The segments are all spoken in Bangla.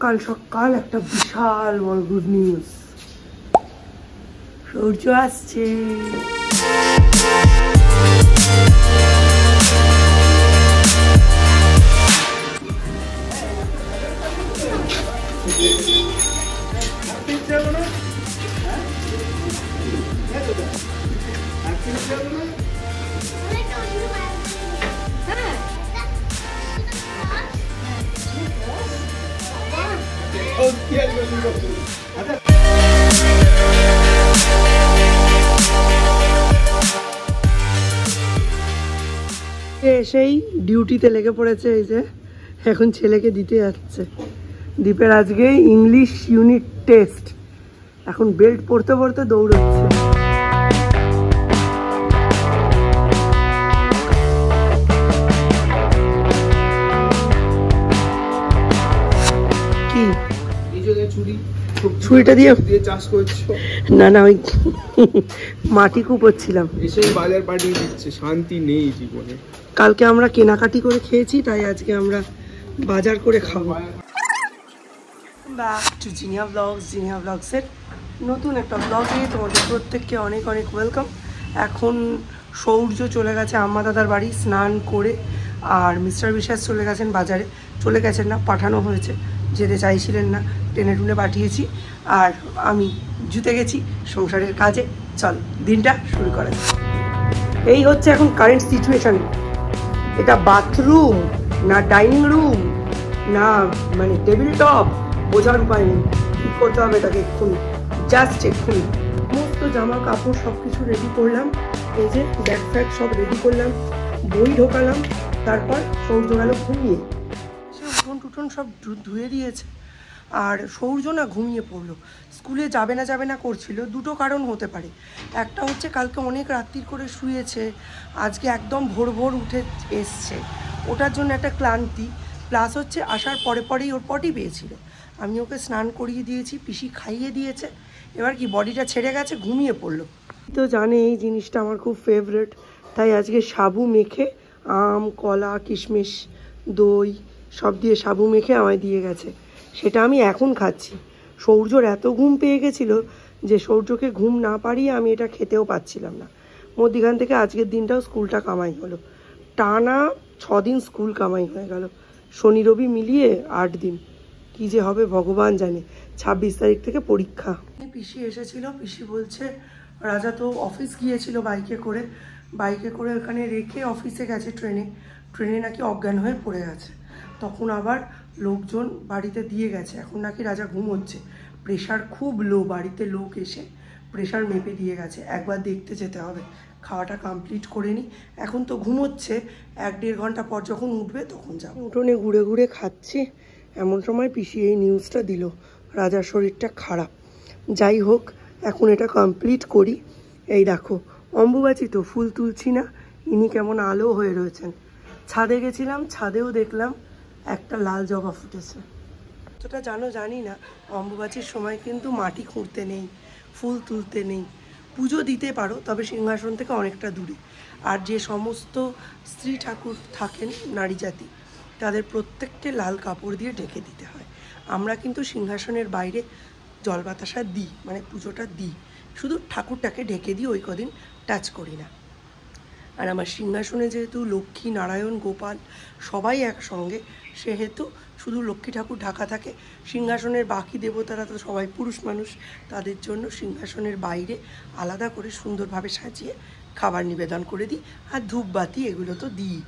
সকাল সকাল একটা বিশাল বড় গুড নিউজ, সূর্য আসছে। এসেই ডিউটিতে লেগে পড়েছে, এই যে এখন ছেলেকে দিতে যাচ্ছে। দীপের আজকে ইংলিশ ইউনিট টেস্ট, এখন বেল্ট পরতে পরতে দৌড়চ্ছে। কি ছুরিটা দিয়ে চাষ করছো? না না, ওই মাটি কুপোচ্ছিলাম। এসে বাজার পাঠিয়ে দিচ্ছে, শান্তি নেই জীবনে। কালকে আমরা কেনাকাটি করে খেয়েছি, তাই আজকে আমরা বাজার করে খাবো। Back to Zinnia blogs. Zinnia ব্লগসের নতুন একটা ব্লগে তোমাদের প্রত্যেককে অনেক অনেক ওয়েলকাম। এখন সূর্য চলে গেছে আম্মা দাদার বাড়ি স্নান করে, আর মিস্টার বিশ্বাস চলে গেছেন বাজারে। চলে গেছেন না, পাঠানো হয়েছে, যেতে চাইছিলেন না, টেনে টুনে পাঠিয়েছি। আর আমি জুতে গেছি সংসারের কাজে। চল দিনটা শুরু করা যাক। এই হচ্ছে এখন কারেন্ট সিচুয়েশন। এটা বাথরুম না ডাইনিং রুম না মানে টেবিল টপ, বোঝার উপায় নেই। ঠিক করতে হবে তাকে এক্ষুনি, জাস্ট এক্ষুনি। সমস্ত জামা কাপড় সব কিছু রেডি করলাম, এই যে ব্যাগ ফ্যাগ সব রেডি করলাম, বই ঢোকালাম। তারপর সূর্য গেল ঘুমিয়ে, সে উঠোন টুটন সব ধুয়ে দিয়েছে। আর সূর্য না ঘুমিয়ে পড়লো। স্কুলে যাবে না করছিল, দুটো কারণ হতে পারে। একটা হচ্ছে কালকে অনেক রাত্রির করে শুয়েছে, আজকে একদম ভোর ভোর উঠে এসছে, ওটার জন্য একটা ক্লান্তি। প্লাস হচ্ছে আসার পরেই ওর পটি পেয়েছিল, আমি ওকে স্নান করিয়ে দিয়েছি, পিসি খাইয়ে দিয়েছে, এবার কি বডিটা ছেড়ে গেছে, ঘুমিয়ে পড়লো। তো জানে এই জিনিসটা আমার খুব ফেভারিট, তাই আজকে সাবু মেখে আম কলা কিশমিশ দই সব দিয়ে সাবু মেখে আমায় দিয়ে গেছে, সেটা আমি এখন খাচ্ছি। সূর্যর এত ঘুম পেয়ে গেছিলো যে সূর্যকে ঘুম না পারিয়ে আমি এটা খেতেও পাচ্ছিলাম না। মধ্যিখান থেকে আজকের দিনটাও স্কুলটা কামাই হলো, টানা 6 দিন স্কুল কামাই হয়ে গেল, শনি রবি মিলিয়ে 8 দিন। কি যে হবে ভগবান জানে। 26 তারিখ থেকে পরীক্ষা। পিসি এসেছিল, পিসি বলছে রাজা তো অফিস গিয়েছিল বাইকে করে ওখানে রেখে অফিসে গেছে, ট্রেনে নাকি অজ্ঞান হয়ে পড়ে গেছে। তখন আবার লোকজন বাড়িতে দিয়ে গেছে, এখন নাকি রাজা ঘুমোচ্ছে, প্রেশার খুব লো, বাড়িতে লোক এসে প্রেশার মেপে দিয়ে গেছে। একবার দেখতে যেতে হবে, খাওয়াটা কমপ্লিট করে নিই। এখন তো ঘুমোচ্ছে, 1-1.5 ঘন্টা পর যখন উঠবে তখন যাব। উঠোনে ঘুরে ঘুরে খাচ্ছি, এমন সময় পিসি এই নিউজটা দিল রাজার শরীরটা খারাপ। যাই হোক, এখন এটা কমপ্লিট করি। এই দেখো অম্বুবাচী তো, ফুল তুলছি না, ইনি কেমন আলো হয়ে রয়েছেন। ছাদে গেছিলাম, ছাদেও দেখলাম একটা লাল জবা ফুটেছে। তোটা জানি না, অম্বুবাচীর সময় কিন্তু মাটি খুঁড়তে নেই, ফুল তুলতে নেই, পুজো দিতে পারো, তবে সিংহাসন থেকে অনেকটা দূরে। আর যে সমস্ত স্ত্রী ঠাকুর থাকেন নারী জাতি, তাদের প্রত্যেককে লাল কাপড় দিয়ে ঢেকে দিতে হয়। আমরা কিন্তু সিংহাসনের বাইরে জল বাতাসা দিই, মানে পুজোটা দিই, শুধু ঠাকুরটাকে ঢেকে দিই, ওই কদিন টাচ করি না। আর আমার সিংহাসনে যেহেতু লক্ষ্মী নারায়ণ গোপাল সবাই একসঙ্গে, সেহেতু শুধু লক্ষ্মী ঠাকুর ঢাকা থাকে। সিংহাসনের বাকি দেবতারা তো সবাই পুরুষ মানুষ, তাদের জন্য সিংহাসনের বাইরে আলাদা করে সুন্দরভাবে সাজিয়ে খাবার নিবেদন করে দিই, আর ধূপবাতি এগুলো তো দিই।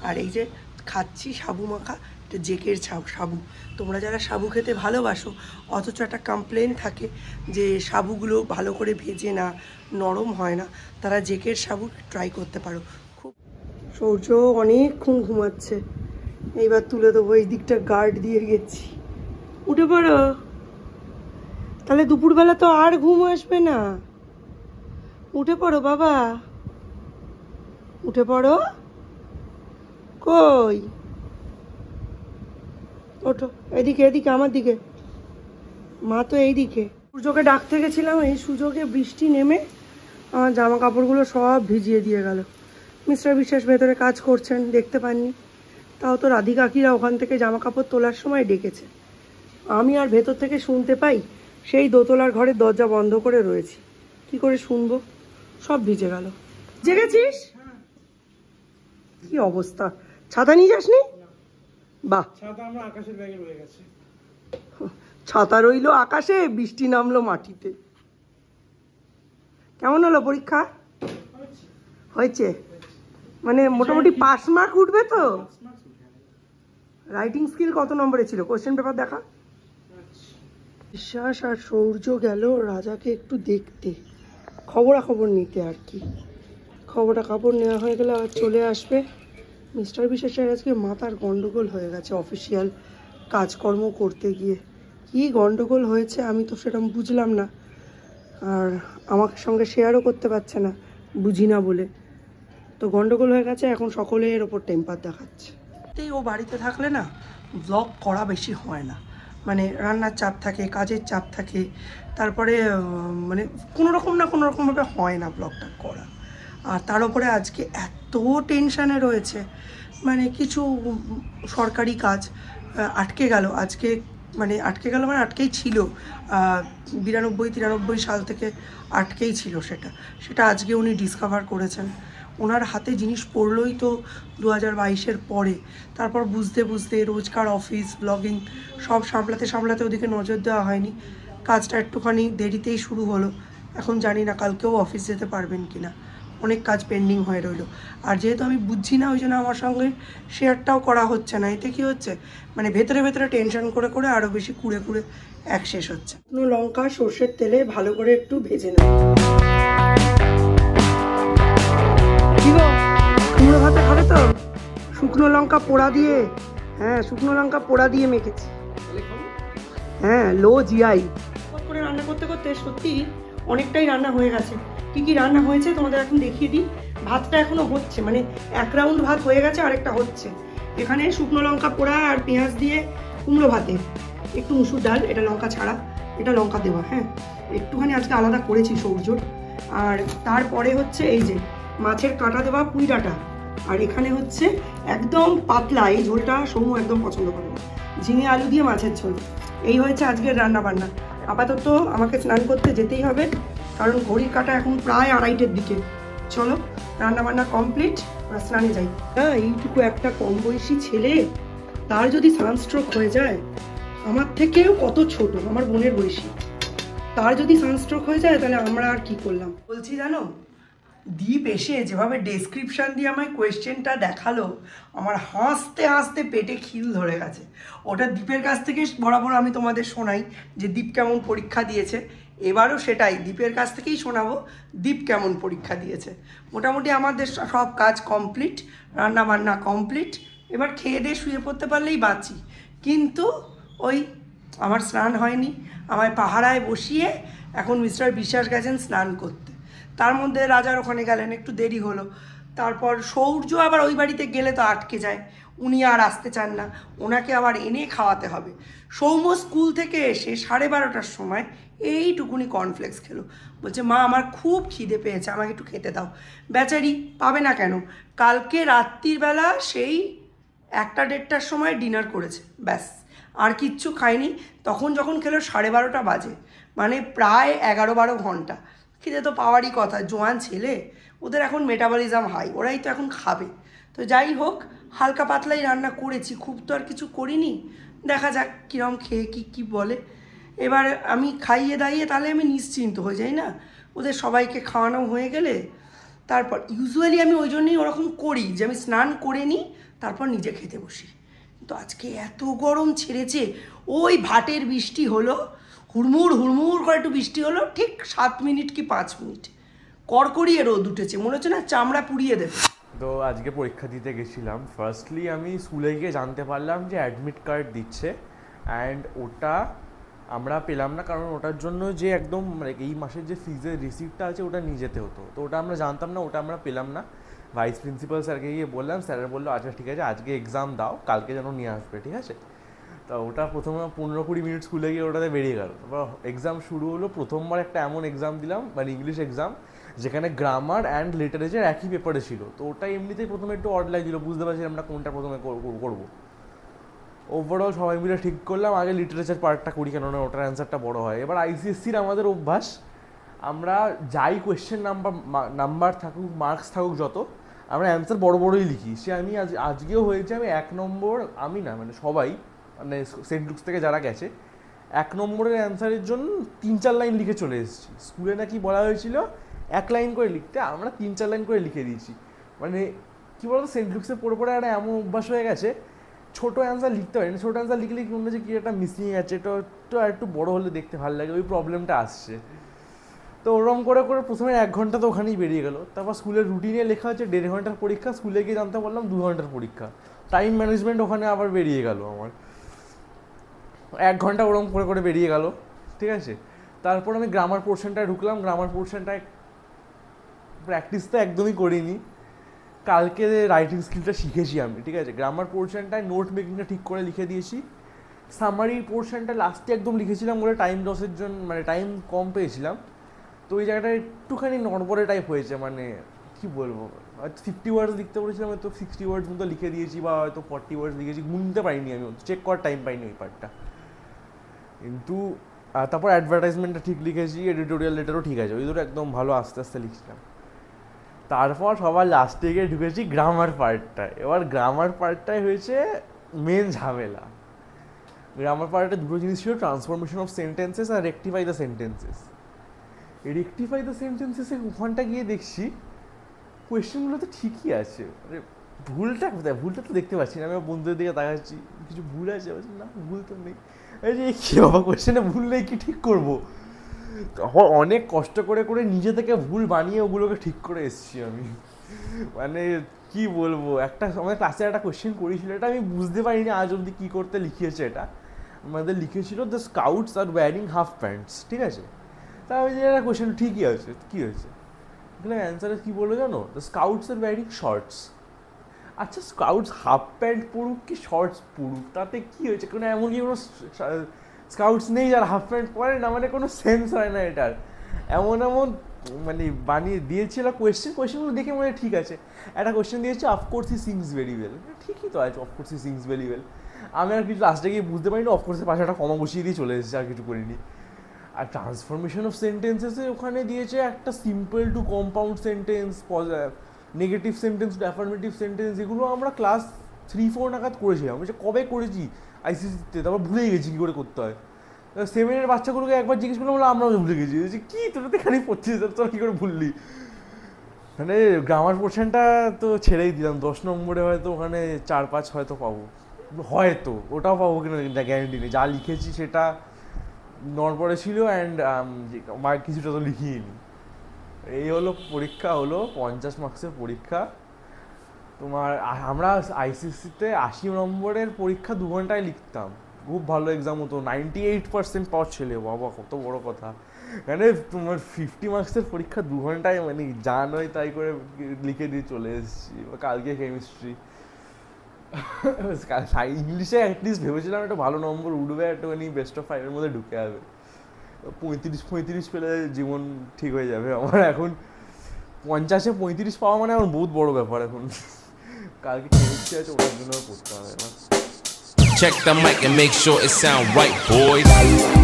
আর এই যে খাচ্ছি সাবু মাখা, এটা জেকের সাবু। তোমরা যারা সাবু খেতে ভালোবাসো অথচ একটা কমপ্লেন থাকে যে সাবুগুলো ভালো করে ভেজে না, নরম হয় না, তারা জেকের সাবু ট্রাই করতে পারো। খুব সূর্য অনেকক্ষণ ঘুমাচ্ছে, এইবার তুলে দেবো। এই দিকটা গার্ড দিয়ে গেছি, উঠে পড়ো, তাহলে দুপুরবেলা তো আর ঘুম আসবে না। উঠে পড়ো বাবা, উঠে পড়ো। কই ওঠো, এদিকে আমার দিকে, মা তো এইদিকে। সূর্যকে ডাকতে গেছিলাম, এই সুযোগে বৃষ্টি নেমে আমার জামা কাপড়গুলো সব ভিজিয়ে দিয়ে গেল। মিস্টার বিশ্বাস ভেতরে কাজ করছেন, দেখতে পাননি, তাও তো রাধি কাকিরা ওখান থেকে জামা কাপড় তোলার সময় ডেকেছে। আমি আর ভেতর থেকে শুনতে পাই সেই দোতলার ঘরের দরজা বন্ধ করে রয়েছি, কি করে শুনবো? সব ভিজে গেল। জেগেছিস? কি অবস্থা, ছাতা নিয়ে যাসনি? বাহ, ছাতা আমরা আকাশের ব্যাগে রয়ে গেছে। ছাতা রইলো আকাশে, বৃষ্টি নামলো মাটিতে। কেমন হলো পরীক্ষা? হয়েছে মানে মোটামুটি পাস মার্ক উঠবে তো? রাইটিং স্কিল কত নম্বরে ছিল? কোশ্চেন পেপার দেখা। বিশ্বাস আর সৌর্য গেল রাজাকে একটু দেখতে, খবরাখবর নিতে আর কি। খবরাখবর নেওয়া হয়ে গেলে আর চলে আসবে। মিস্টার বিশ্বাসের আজকে মাথার গন্ডগোল হয়ে গেছে অফিসিয়াল কাজকর্ম করতে গিয়ে। কি গন্ডগোল হয়েছে আমি তো সেটা বুঝলাম না, আর আমার সঙ্গে শেয়ারও করতে পারছে না, বুঝি না বলে। তো গন্ডগোল হয়ে গেছে, এখন সকলের ওপর টেম্পার দেখাচ্ছে। ও বাড়িতে থাকলে না ব্লগ করা বেশি হয় না, মানে রান্নার চাপ থাকে, কাজের চাপ থাকে, তারপরে মানে কোনো রকমভাবে হয় না ব্লগটা করা। আর তার উপরে আজকে এত টেনশানে রয়েছে, মানে কিছু সরকারি কাজ আটকে গেল আজকে, মানে আটকেই ছিল। 92-93 সাল থেকে আটকেই ছিল সেটা আজকে উনি ডিসকভার করেছেন। ওনার হাতে জিনিস পড়লই তো 2022-এর পরে। তারপর বুঝতে বুঝতে রোজকার অফিস ব্লগিং সব সামলাতে ওদিকে নজর দেওয়া হয়নি। কাজটা একটুখানি দেরিতেই শুরু হলো। এখন জানি না কালকেও অফিস যেতে পারবেন কি না, অনেক কাজ পেন্ডিং হয়ে রইলো। আর যেহেতু আমি বুঝছি না, ওই জন্য আমার সঙ্গে শেয়ারটাও করা হচ্ছে না। এতে কি হচ্ছে, মানে ভেতরে টেনশন করে আরও বেশি কুড়ে এক শেষ হচ্ছে। শুকনো লঙ্কা সর্ষের তেলে ভালো করে একটু ভেজে নেব। কি গো, কুমড়ো ভাতে খাবে তো? শুকনো লঙ্কা পোড়া দিয়ে, হ্যাঁ শুকনো লঙ্কা পোড়া দিয়ে মেখেছি। হ্যাঁ, লো জিআই করে রান্না করতে করতে সত্যি অনেকটাই রান্না হয়ে গেছে। কি কি রান্না হয়েছে তোমাদের এখন দেখিয়ে দিই। ভাতটা এখনো হচ্ছে, মানে এক রাউন্ড ভাত হয়ে গেছে, আরেকটা হচ্ছে। এখানে শুকনো লঙ্কা পোড়া আর পেঁয়াজ দিয়ে কুমড়ো ভাতে, একটু মুসুর ডাল, এটা লঙ্কা ছাড়া, এটা লঙ্কা দেওয়া। হ্যাঁ, একটুখানি আজকে আলাদা করেছি সৌর্যর। আর তারপরে হচ্ছে এই যে মাছের কাঁটা দেওয়া পুঁই ডাঁটা। আর এখানে হচ্ছে একদম পাতলা, এই ঝোলটা সৌম্য একদম পছন্দ করে না, ঝিঙে আলু দিয়ে মাছের ঝোল। এই হয়েছে আজকের রান্না বান্না। আপাতত আমাকে স্নান করতে যেতেই হবে, কারণ ঘড়ির কাঁটা এখন প্রায় 2:30-এর দিকে। চলো রান্না বান্না কমপ্লিট, স্নানে যাই। হ্যাঁ, এইটুকু একটা কম বয়সী ছেলে, তার যদি সানস্ট্রোক হয়ে যায়, আমার থেকেও কত ছোট, আমার বোনের বয়সী, তার যদি সানস্ট্রোক হয়ে যায় তাহলে আমরা আর কি করলাম। বলছি জানো, দীপ এসে যেভাবে ডেসক্রিপশান দিয়ে আমায় কোয়েশ্চেনটা দেখালো, আমার হাসতে হাসতে পেটে খিল ধরে গেছে। ওটা দীপের কাছ থেকে বরাবর আমি তোমাদের শোনাই যে দীপ কেমন পরীক্ষা দিয়েছে। এবারও সেটাই দীপের কাছ থেকেই শোনাবো দীপ কেমন পরীক্ষা দিয়েছে। মোটামুটি আমাদের সব কাজ কমপ্লিট, রান্না বান্না কমপ্লিট, এবার খেয়ে দিয়ে শুয়ে পড়তে পারলেই বাঁচি। কিন্তু ওই আমার স্নান হয়নি, আমায় পাহারায় বসিয়ে এখন মিস্টার বিশ্বাস গেছেন স্নান করতে। তার মধ্যে রাজার ওখানে গেলেন, একটু দেরি হলো। তারপর সৌর্য আবার ওই বাড়িতে গেলে তো আটকে যায়, উনি আর আসতে চান না, ওনাকে আবার এনে খাওয়াতে হবে। সৌম্য স্কুল থেকে এসে 12:30টার সময় এইটুকুনি কর্নফ্লেক্স খেলো, বলছে মা আমার খুব খিদে পেয়েছে, আমাকে একটু খেতে দাও। বেচারি পাবে না কেন, কালকে রাত্রিবেলা সেই 1-1:30টার সময় ডিনার করেছে, ব্যাস আর কিচ্ছু খায়নি। তখন যখন খেলো 12:30 বাজে, মানে প্রায় 11-12 ঘন্টা। খিদে তো পাওয়ারই কথা, জোয়ান ছেলে, ওদের এখন মেটাবলিজম হাই, ওরাই তো এখন খাবে। তো যাই হোক, হালকা পাতলাই রান্না করেছি, খুব তো আর কিছু করিনি, দেখা যাক কীরকম খেয়ে কী বলে। এবার আমি খাইয়ে দাইয়ে তাহলে আমি নিশ্চিন্ত হয়ে যাই না, ওদের সবাইকে খাওয়ানো হয়ে গেলে। তারপর ইউজুয়ালি আমি ওই জন্যই ওরকম করি যে আমি স্নান করে নিই, তারপর নিজে খেতে বসি। তো আজকে এত গরম ছেড়েছে, ওই ভাটের বৃষ্টি হলো, হুড়মুড় করে একটু বৃষ্টি হলো, ঠিক 7 মিনিট কি 5 মিনিট, কড়কড়িয়ে রোদ উঠেছে, মনে হচ্ছে না চামড়া পুড়িয়ে দেবে। তো আজকে পরীক্ষা দিতে গেছিলাম। ফার্স্টলি আমি স্কুলে গিয়ে জানতে পারলাম যে অ্যাডমিট কার্ড দিচ্ছে, অ্যান্ড ওটা আমরা পেলাম না, কারণ ওটার জন্য যে একদম মানে এই মাসের যে ফিজের রিসিপ্টটা আছে ওটা নিয়ে যেতে হতো। তো ওটা আমরা জানতাম না, ওটা আমরা পেলাম না। ভাইস প্রিন্সিপাল স্যারকে গিয়ে বললাম, স্যারের বললো আচ্ছা ঠিক আছে, আজকে এক্সাম দাও, কালকে যেন নিয়ে আসবে, ঠিক আছে। তো ওটা প্রথমে 15-20 মিনিট স্কুলে গিয়ে ওটাতে বেরিয়ে গেল। তারপর এক্সাম শুরু হলো। প্রথমবার একটা এমন এক্সাম দিলাম, মানে ইংলিশ এক্সাম, যেখানে গ্রামার অ্যান্ড লিটারেচার একই পেপারে ছিল। তো ওটা এমনিতেই প্রথমে একটু অড লাগছিল, বুঝতে পারছি আমরা কোনটা প্রথমে করবো। ওভারঅল সবাই মিলে ঠিক করলাম আগে লিটারেচার পার্টটা করি, কেননা ওটার অ্যান্সারটা বড় হয়। এবার আইসিএসসির আমাদের অভ্যাস, আমরা যাই কোয়েশ্চেন নাম্বার থাকুক, মার্কস থাকুক যত, আমরা অ্যান্সার বড় বড়ই লিখি। সে আমি আজকেও হয়েছে, আমি 1 নম্বর, আমি না মানে সবাই, মানে সেন্ট লুকস থেকে যারা গেছে 1 নম্বরের অ্যান্সারের জন্য 3-4 লাইন লিখে চলে এসেছি। স্কুলে নাকি বলা হয়েছিল 1 লাইন করে লিখতে, আমরা 3-4 লাইন করে লিখে দিয়েছি। মানে কী বলতো, সেন্ট লুকসে পড়ে পড়ে একটা এমন অভ্যাস হয়ে গেছে, ছোটো অ্যান্সার লিখতে পারি না। ছোটো অ্যান্সার লিখলে কি মনে হচ্ছে কি একটা মিসিং আছে, এটা একটু আর একটু বড়ো হলে দেখতে ভালো লাগে, ওই প্রবলেমটা আসছে। তো ওরকম করে করে প্রথমে 1 ঘন্টা তো ওখানেই বেরিয়ে গেলো। তারপর স্কুলের রুটিনে লেখা হচ্ছে 1.5 ঘন্টার পরীক্ষা, স্কুলে গিয়ে জানতে পারলাম 2 ঘন্টার পরীক্ষা। টাইম ম্যানেজমেন্ট ওখানে আবার বেরিয়ে গেল আমার, 1 ঘন্টা ওরকম করে করে বেরিয়ে গেল, ঠিক আছে। তারপর আমি গ্রামার পোর্শনটায় ঢুকলাম। গ্রামার পোর্শনটায় প্র্যাকটিস তো একদমই করিনি, কালকে রাইটিং স্কিলটা শিখেছি আমি, ঠিক আছে। গ্রামার পোর্শনটায় নোট মেকিংটা ঠিক করে লিখে দিয়েছি। সামারি পোর্শনটা লাস্টে একদম লিখেছিলাম বলে টাইম লসের জন্য, মানে টাইম কম পেয়েছিলাম, তো ওই জায়গাটা একটুখানি নড়বড়ে টাইপ হয়েছে। মানে কি বলবো, হয়তো 50 ওয়ার্ডস লিখতে বলেছিলাম, হয়তো 60 ওয়ার্ডস মতো লিখে দিয়েছি, বা হয়তো 40 ওয়ার্ডস লিখেছি, গুনতে পারিনি আমি, চেক করার টাইম পাইনি ওই পার্টটা। কিন্তু তারপর অ্যাডভার্টাইজমেন্টটা ঠিক লিখেছি, এডিটোরিয়াল লেটারও ঠিক আছে, ওই দুটো একদম ভালো আস্তে আস্তে লিখছিলাম। তারপর সবার লাস্টে গিয়ে ঢুকেছি গ্রামার পার্টটায়। এবার গ্রামার পার্টটাই হয়েছে মেন ঝামেলা। গ্রামার পার্টে দুটো জিনিস ছিল, ট্রান্সফরমেশন অফ সেন্টেন্সেস আর rectify the sentences. Rectify the সেন্টেন্সেসে ওখানটা গিয়ে দেখছি কোয়েশ্চেনগুলো তো ঠিকই আছে, মানে ভুলটা কোথায়, ভুলটা তো দেখতে পাচ্ছি না। আমি বন্ধুদের দিকে তাকাচ্ছি, কিছু ভুল আছে, বলছি না ভুল তো নেই। এই যে কী বাবা, কোয়েশ্চেনে ভুল নেই, কি ঠিক করবো? অনেক কষ্ট করে করে নিজে থেকে ভুল বানিয়ে ওগুলোকে ঠিক করে এসেছি আমি। মানে কি বলবো, আমাদের ক্লাসে একটা কোয়েশ্চেন করেছিল, এটা আমি বুঝতে পারিনি আজ অবধি কী করতে লিখিয়েছে। এটা আমাদের লিখেছিল the scouts are wearing half pants, ঠিক আছে। তা আমি যে একটা কোয়েশ্চেন ঠিকই আছে, কী হয়েছে? এখানে অ্যান্সারে কী বললো জানো, the scouts are wearing shorts. আচ্ছা, স্কাউটস হাফ প্যান্ট পরুক কি শর্টস পরুক, তাতে কী হয়েছে? কোনো এমন কি কোনো স্কাউটস নেই যারা হাফ প্যান্ট পরে না? মানে কোনো সেন্স হয় না এটার। এমন এমন মানে বানিয়ে দিয়েছিল কোয়েশ্চেনগুলো দেখে মনে হয় ঠিক আছে। একটা কোয়েশ্চেন দিয়েছে, অফকোর্স হি সিংস ভেরি ওয়েল, ঠিকই তো আছে, অফকোর্স হি সিংস ভেরি ওয়েল। আমি আর কিছু লাস্টে গিয়ে বুঝতে পারিনি, অফকোর্সের পাশে একটা কমা বসিয়ে দিয়ে চলে এসেছে, আর কিছু করিনি। আর ট্রান্সফরমেশন অফ সেন্টেন্সেসে ওখানে দিয়েছে একটা simple to compound sentence, negative sentence to affirmative sentence. এগুলো আমরা ক্লাস 3-4 নাগাদ করেছিলাম, বলছে কবে করেছি আইসিসিতে, তারপর ভুলেই গেছি কী করে করতে হয়। 7-এর বাচ্চাগুলোকে একবার জিজ্ঞেস করলাম, বলে আমরাও ভুলে গেছি। কী তোরা তো এখানেই পড়ছিস, তোরা কী করে ভুললি? মানে গ্রামার পোর্শনটা তো ছেড়েই দিলাম, 10 নম্বরে হয়তো ওখানে 4-5 হয়তো পাবো, হয়তো ওটাও পাবো কিনা গ্যারেন্টি নেই। যা লিখেছি সেটা নড়বড়ে ছিল, অ্যান্ড কিছুটা তো লিখিয়ে নি। এই হলো পরীক্ষা, হলো 50 মার্কসের পরীক্ষা। তোমার আমরা আইসিসিতে 80 নম্বরের পরীক্ষা 2 ঘন্টায় লিখতাম, খুব ভালো এক্সাম হতো, 98% পাওয়ার ছেলে, বাবা কত বড় কথা। মানে তোমার 50 মার্কসের পরীক্ষা 2 ঘন্টায়, মানে যা নয় তাই করে লিখে দিয়ে চলে এসেছি। কালকে কেমিস্ট্রি, ইংলিশে অ্যাটলিস্ট ভেবেছিলাম একটা ভালো নম্বর উঠবে, একটুখানি বেস্ট অফ 5-এর মধ্যে ঢুকে যাবে। 35 পেলে জীবন ঠিক হয়ে যাবে আমার। এখন 50-এ 35 পাওয়া মানে আমার বহুত বড় ব্যাপার এখন। কালকে কেমিস্ট্রি আছে, ওটার জন্য করতে হবে। Check the mic and make sure it sound right, boys.